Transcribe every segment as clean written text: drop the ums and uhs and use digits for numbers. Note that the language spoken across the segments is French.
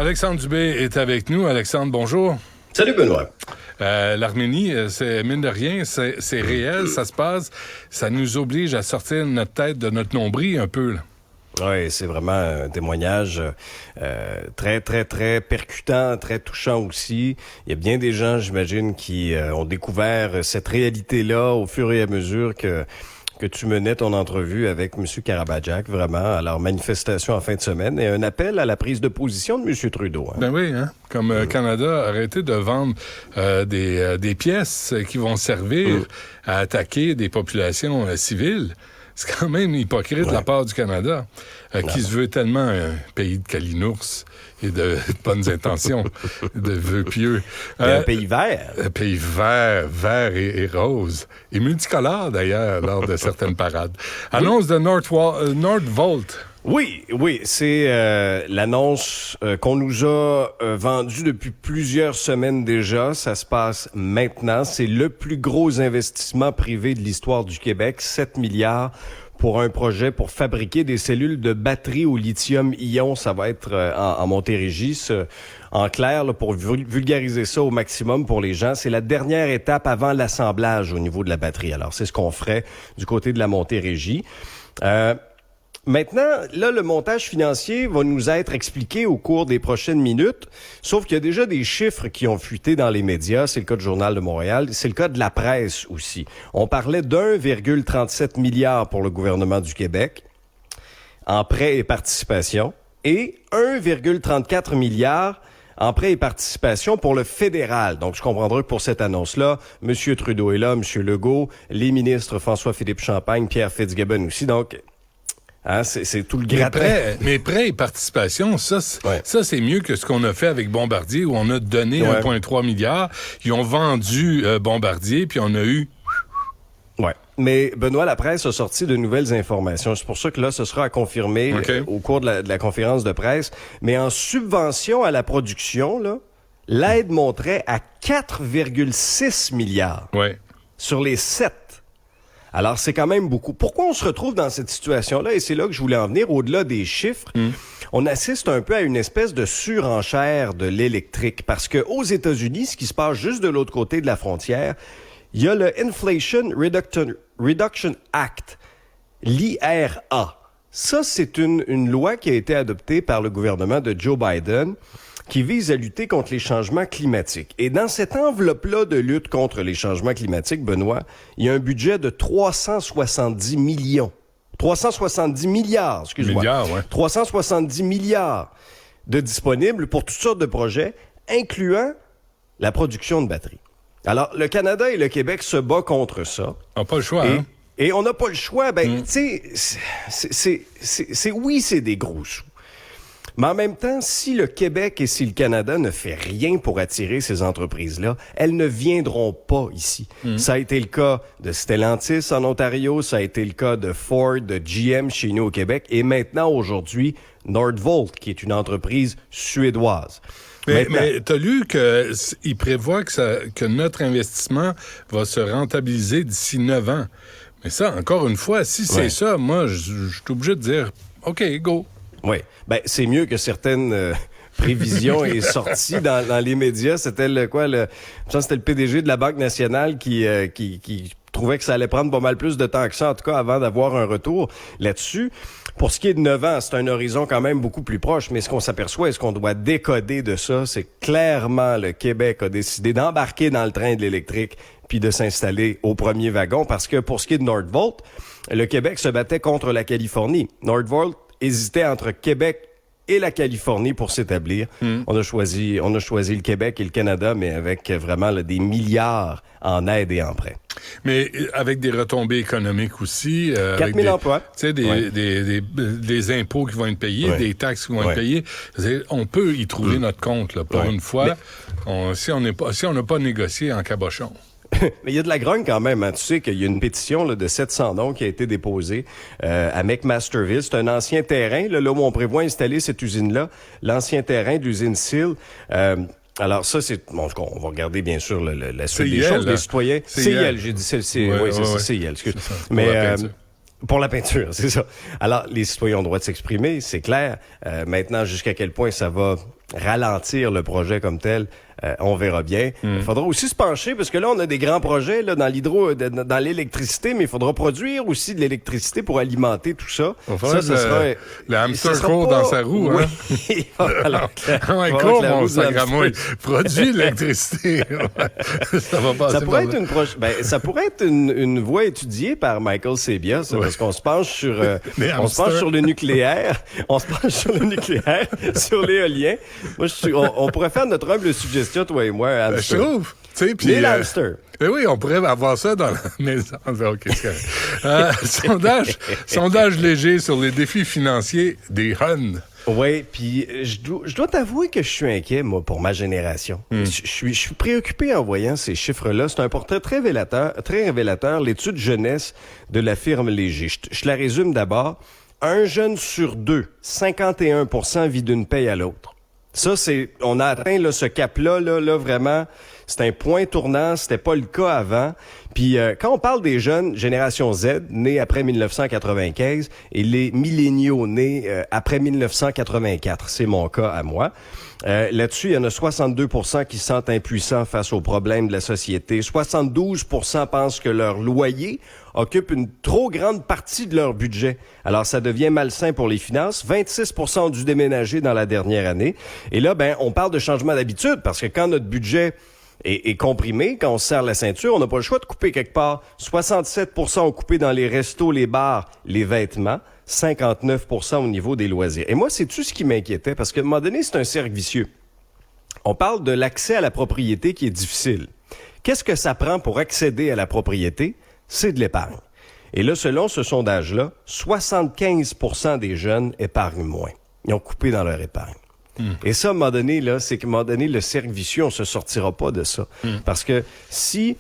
Alexandre Dubé est avec nous. Alexandre, bonjour. Salut Benoît. L'Arménie, c'est mine de rien, c'est réel, ça se passe. Ça nous oblige à sortir notre tête de notre nombril un peu, là. Oui, c'est vraiment un témoignage très, très, très percutant, très touchant aussi. Il y a bien des gens, j'imagine, qui ont découvert cette réalité-là au fur et à mesure que tu menais ton entrevue avec M. Karabadjak, vraiment, à leur manifestation en fin de semaine, et un appel à la prise de position de M. Trudeau. Hein. Ben oui, hein? Comme Canada, arrêtez de vendre des pièces qui vont servir à attaquer des populations civiles. C'est quand même hypocrite de la part du Canada, qui se veut tellement un pays de calinours et de bonnes intentions, de vœux pieux. Un pays vert. Un pays vert et rose. Et multicolore, d'ailleurs, lors de certaines parades. Annonce de Nordvolt. Oui, c'est l'annonce qu'on nous a vendue depuis plusieurs semaines déjà. Ça se passe maintenant. C'est le plus gros investissement privé de l'histoire du Québec, 7 milliards pour un projet pour fabriquer des cellules de batterie au lithium-ion. Ça va être en Montérégie. En clair, là, pour vulgariser ça au maximum pour les gens, c'est la dernière étape avant l'assemblage au niveau de la batterie. Alors, c'est ce qu'on ferait du côté de la Montérégie. Maintenant, là, le montage financier va nous être expliqué au cours des prochaines minutes, sauf qu'il y a déjà des chiffres qui ont fuité dans les médias. C'est le cas du Journal de Montréal, c'est le cas de la presse aussi. On parlait d'1,37 milliard pour le gouvernement du Québec en prêts et participations et 1,34 milliard en prêts et participations pour le fédéral. Donc, je comprendrai que pour cette annonce-là, M. Trudeau est là, M. Legault, les ministres François-Philippe Champagne, Pierre Fitzgibbon aussi. Donc, hein, c'est tout le gratin. Mais prêts et participations, ça, c'est mieux que ce qu'on a fait avec Bombardier, où on a donné 1,3 milliard. Ils ont vendu Bombardier, puis on a eu... Ouais. Mais Benoît, la presse a sorti de nouvelles informations. C'est pour ça que là, ce sera à confirmer au cours de la conférence de presse. Mais en subvention à la production, là, l'aide monterait à 4,6 milliards sur les 7. Alors, c'est quand même beaucoup. Pourquoi on se retrouve dans cette situation-là? Et c'est là que je voulais en venir. Au-delà des chiffres, on assiste un peu à une espèce de surenchère de l'électrique. Parce que aux États-Unis, ce qui se passe juste de l'autre côté de la frontière, il y a le Inflation Reduction Act, l'IRA. Ça, c'est une loi qui a été adoptée par le gouvernement de Joe Biden qui vise à lutter contre les changements climatiques. Et dans cette enveloppe-là de lutte contre les changements climatiques, Benoît, il y a un budget de 370 milliards, 370 milliards de disponibles pour toutes sortes de projets, incluant la production de batteries. Alors, le Canada et le Québec se battent contre ça. On n'a pas le choix, hein? Et on n'a pas le choix. Ben, tu sais, c'est des gros sous. Mais en même temps, si le Québec et si le Canada ne fait rien pour attirer ces entreprises-là, elles ne viendront pas ici. Ça a été le cas de Stellantis en Ontario, ça a été le cas de Ford, de GM chez nous au Québec, et maintenant, aujourd'hui, Nordvolt, qui est une entreprise suédoise. Mais tu as lu qu'il prévoit que notre investissement va se rentabiliser d'ici 9 ans. Mais ça, encore une fois, si c'est ça, moi, je suis obligé de dire « OK, go ». Oui. Ben, c'est mieux que certaines prévisions aient sorties dans les médias. C'était c'était le PDG de la Banque nationale qui trouvait que ça allait prendre pas mal plus de temps que ça, en tout cas, avant d'avoir un retour là-dessus. Pour ce qui est de 9 ans, c'est un horizon quand même beaucoup plus proche, mais ce qu'on s'aperçoit et ce qu'on doit décoder de ça, c'est que clairement le Québec a décidé d'embarquer dans le train de l'électrique puis de s'installer au premier wagon, parce que pour ce qui est de Nordvolt, le Québec se battait contre la Californie. Nordvolt hésitait entre Québec et la Californie pour s'établir. On a choisi le Québec et le Canada, mais avec vraiment des milliards en aide et en prêt. Mais avec des retombées économiques aussi. 4 000 emplois. Tu sais, des impôts qui vont être payés, des taxes qui vont être payées. On peut y trouver notre compte, là, pour une fois, si on n'a pas négocié en cabochon. Mais il y a de la grogne quand même. Hein. Tu sais qu'il y a une pétition de 700 noms qui a été déposée à McMasterville. C'est un ancien terrain là où on prévoit installer cette usine-là, l'ancien terrain de l'usine SEAL. Alors ça, c'est... Bon, on va regarder bien sûr la suite des choses. Les citoyens... CIL, j'ai dit c'est CIL, excuse. Mais pour la peinture, c'est ça. Alors, les citoyens ont le droit de s'exprimer, c'est clair. Maintenant, jusqu'à quel point ça va ralentir le projet comme tel, on verra bien. Il faudra aussi se pencher, parce que là, on a des grands projets là, dans l'hydro, dans l'électricité, mais il faudra produire aussi de l'électricité pour alimenter tout ça. Ça, ce sera... Le hamster court dans sa roue, oui. Hein? Il court, mon sacramouille. Produit de l'électricité. Ça va passer ça pourrait être ça pourrait être une voie étudiée par Michael Sabia, ça, parce qu'on se penche sur le nucléaire, sur l'éolien. Moi, on pourrait faire notre humble suggestion, toi et moi, hamster. Je trouve. Puis hamster. Oui, on pourrait avoir ça dans la maison. OK, c'est correct. Sondage léger sur les défis financiers des Huns. Oui, puis je dois t'avouer que je suis inquiet, moi, pour ma génération. Je suis préoccupé en voyant ces chiffres-là. C'est un portrait très révélateur, l'étude jeunesse de la firme Léger. Je la résume d'abord. Un jeune sur deux, 51% vit d'une paye à l'autre. Ça, on a atteint là, ce cap-là, là, vraiment, c'est un point tournant, c'était pas le cas avant. Puis quand on parle des jeunes, génération Z, nés après 1995, et les milléniaux nés après 1984, c'est mon cas à moi. Là-dessus, il y en a 62% qui se sentent impuissants face aux problèmes de la société. 72% pensent que leur loyer occupe une trop grande partie de leur budget. Alors, ça devient malsain pour les finances. 26% ont dû déménager dans la dernière année. Et là, on parle de changement d'habitude parce que quand notre budget est comprimé, quand on se serre la ceinture, on n'a pas le choix de couper quelque part. 67% ont coupé dans les restos, les bars, les vêtements. 59% au niveau des loisirs. Et moi, c'est-tu ce qui m'inquiétait? Parce qu'à un moment donné, c'est un cercle vicieux. On parle de l'accès à la propriété qui est difficile. Qu'est-ce que ça prend pour accéder à la propriété? C'est de l'épargne. Et là, selon ce sondage-là, 75% des jeunes épargnent moins. Ils ont coupé dans leur épargne. Et ça, à un moment donné, là, c'est qu'à un moment donné, le cercle vicieux, on se sortira pas de ça. Parce que si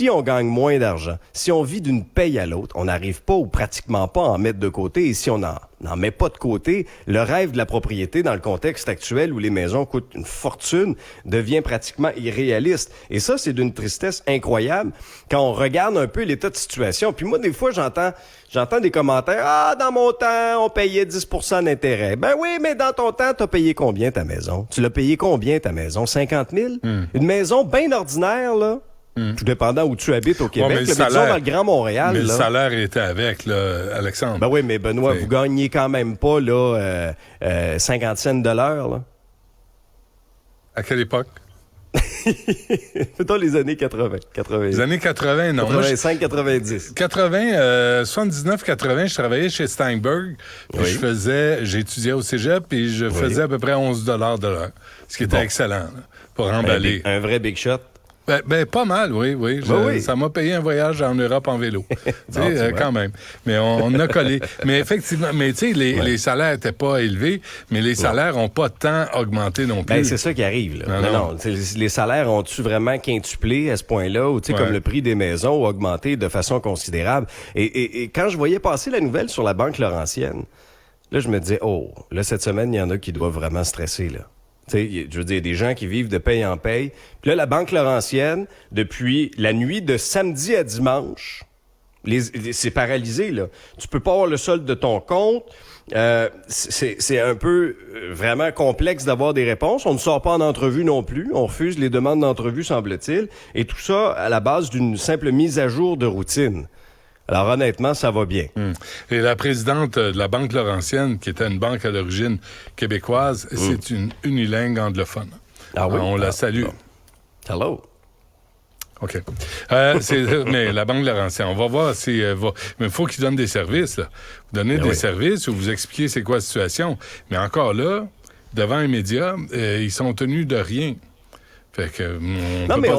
on gagne moins d'argent, si on vit d'une paye à l'autre, on n'arrive pas ou pratiquement pas à en mettre de côté. Et si on n'en met pas de côté, le rêve de la propriété dans le contexte actuel où les maisons coûtent une fortune devient pratiquement irréaliste. Et ça, c'est d'une tristesse incroyable quand on regarde un peu l'état de situation. Puis moi, des fois, j'entends des commentaires. « Ah, dans mon temps, on payait 10% d'intérêt. » Ben oui, mais dans ton temps, t'as payé combien ta maison? Tu l'as payé combien ta maison? 50 000? Une maison bien ordinaire, là? Tout dépendant où tu habites au Québec. Mais disons dans le Grand Montréal. Mais là, le salaire était avec, là, Alexandre. Ben oui, mais Benoît, vous gagnez quand même pas là 50 cents de l'heure. Là. À quelle époque? Dans les années 80. Les années 80, non. 85, 90. 79, 80, je travaillais chez Steinberg. Puis j'étudiais au cégep, puis je faisais à peu près 11 de l'heure. Ce qui était excellent, là, pour emballer. Un vrai big shot. Ben, pas mal, oui. Ça m'a payé un voyage en Europe en vélo. Quand même. Mais on a collé. Mais effectivement, tu sais, les salaires n'étaient pas élevés, mais les salaires n'ont pas tant augmenté non plus. Ben, c'est ça qui arrive, là. Non. Les salaires ont-tu vraiment quintuplé à ce point-là, ou tu sais, comme le prix des maisons a augmenté de façon considérable. Et quand je voyais passer la nouvelle sur la Banque Laurentienne, là, je me disais, là, cette semaine, il y en a qui doivent vraiment stresser, là. Tu sais, je veux dire, des gens qui vivent de paye en paye. Puis là, la Banque Laurentienne, depuis la nuit de samedi à dimanche, c'est paralysé, là. Tu peux pas avoir le solde de ton compte. C'est un peu vraiment complexe d'avoir des réponses. On ne sort pas en entrevue non plus. On refuse les demandes d'entrevue, semble-t-il. Et tout ça à la base d'une simple mise à jour de routine. Alors, honnêtement, ça va bien. Et la présidente de la Banque Laurentienne, qui était une banque à l'origine québécoise, c'est une unilingue anglophone. Ah oui? On la salue. Bon. Hello. OK. Mais la Banque Laurentienne, on va voir si... mais il faut qu'ils donnent des services, là. Vous donnez des services ou vous expliquez c'est quoi la situation. Mais encore là, devant les médias, ils sont tenus de rien. Fait que, mais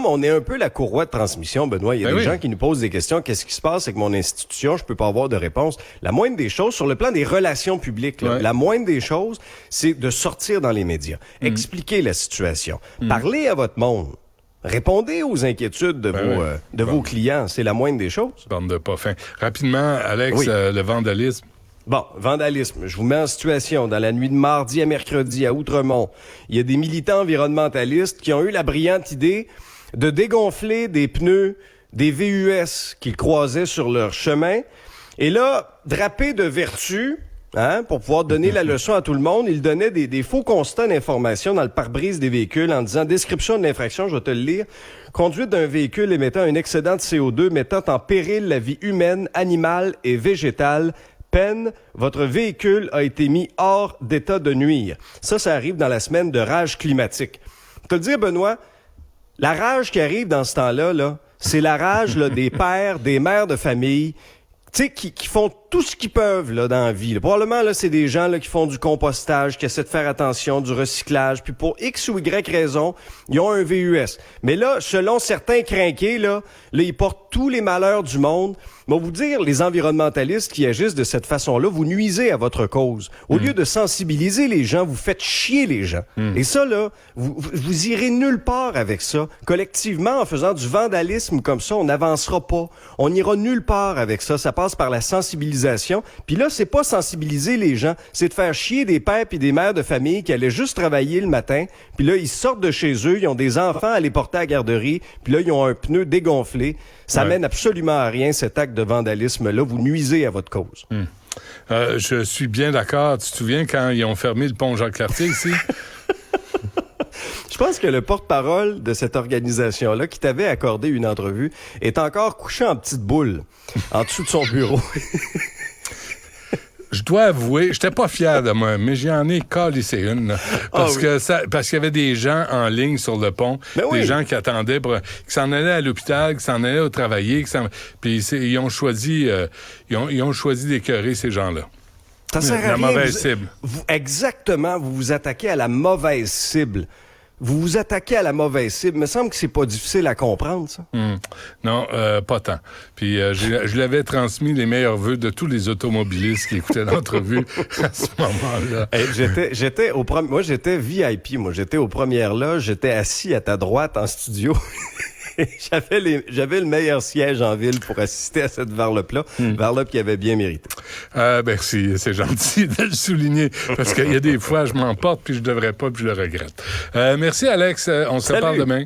on est un peu la courroie de transmission, Benoît. Il y a des gens qui nous posent des questions. Qu'est-ce qui se passe avec mon institution? Je peux pas avoir de réponse. La moindre des choses, sur le plan des relations publiques, là, la moindre des choses, c'est de sortir dans les médias, expliquer la situation, parler à votre monde. Répondez aux inquiétudes de vos clients. C'est la moindre des choses. Bande de pas fin. Rapidement, Alex, le vandalisme. Bon, vandalisme. Je vous mets en situation. Dans la nuit de mardi à mercredi à Outremont, il y a des militants environnementalistes qui ont eu la brillante idée de dégonfler des pneus des VUS qu'ils croisaient sur leur chemin. Et là, drapés de vertu, pour pouvoir donner la leçon à tout le monde. Il donnait des faux constats d'information dans le pare-brise des véhicules en disant « Description de l'infraction, je vais te le lire. Conduite d'un véhicule émettant un excédent de CO2 mettant en péril la vie humaine, animale et végétale. Peine, votre véhicule a été mis hors d'état de nuire. » Ça arrive dans la semaine de rage climatique. Te le dire, Benoît, la rage qui arrive dans ce temps-là, là, c'est la rage là, des pères, des mères de famille, tu sais, qui font tout ce qu'ils peuvent là, dans la vie. Là. Probablement, là, c'est des gens là, qui font du compostage, qui essaient de faire attention, du recyclage, puis pour X ou Y raison, ils ont un VUS. Mais là, selon certains crinqués, là, ils portent tous les malheurs du monde. Mais vous dire, les environnementalistes qui agissent de cette façon-là, vous nuisez à votre cause. Au lieu de sensibiliser les gens, vous faites chier les gens. Et ça, là, vous irez nulle part avec ça. Collectivement, en faisant du vandalisme comme ça, on n'avancera pas. On n'ira nulle part avec ça. Ça passe par la sensibilisation. Puis là, c'est pas sensibiliser les gens, c'est de faire chier des pères et des mères de famille qui allaient juste travailler le matin. Puis là, ils sortent de chez eux, ils ont des enfants à les porter à la garderie. Puis là, ils ont un pneu dégonflé. Ça mène absolument à rien, cet acte de vandalisme-là. Vous nuisez à votre cause. Je suis bien d'accord. Tu te souviens quand ils ont fermé le pont Jacques-Cartier ici? Je pense que le porte-parole de cette organisation-là, qui t'avait accordé une entrevue, est encore couché en petite boule, en dessous de son bureau. Je dois avouer, j'étais pas fier de moi, mais j'en ai calissé une. Là, parce qu'il y avait des gens en ligne sur le pont, des gens qui attendaient, qui s'en allaient à l'hôpital, qui s'en allaient au travailler, puis ils ont choisi d'écœurer ces gens-là. Ça sert à la rien. Mauvaise cible. Exactement, vous vous attaquez à la mauvaise cible. Vous vous attaquez à la mauvaise cible. Il me semble que c'est pas difficile à comprendre, ça. Non, pas tant. Puis je l'avais transmis les meilleurs vœux de tous les automobilistes qui écoutaient l'entrevue à ce moment-là. Moi, j'étais VIP. Moi, j'étais aux premières loges. J'étais assis à ta droite en studio. J'avais le meilleur siège en ville pour assister à cette varlope-là. Varlope qui avait bien mérité. Merci, c'est gentil de le souligner. Parce qu'il y a des fois, je m'emporte, puis je devrais pas, puis je le regrette. Merci, Alex. On se reparle demain.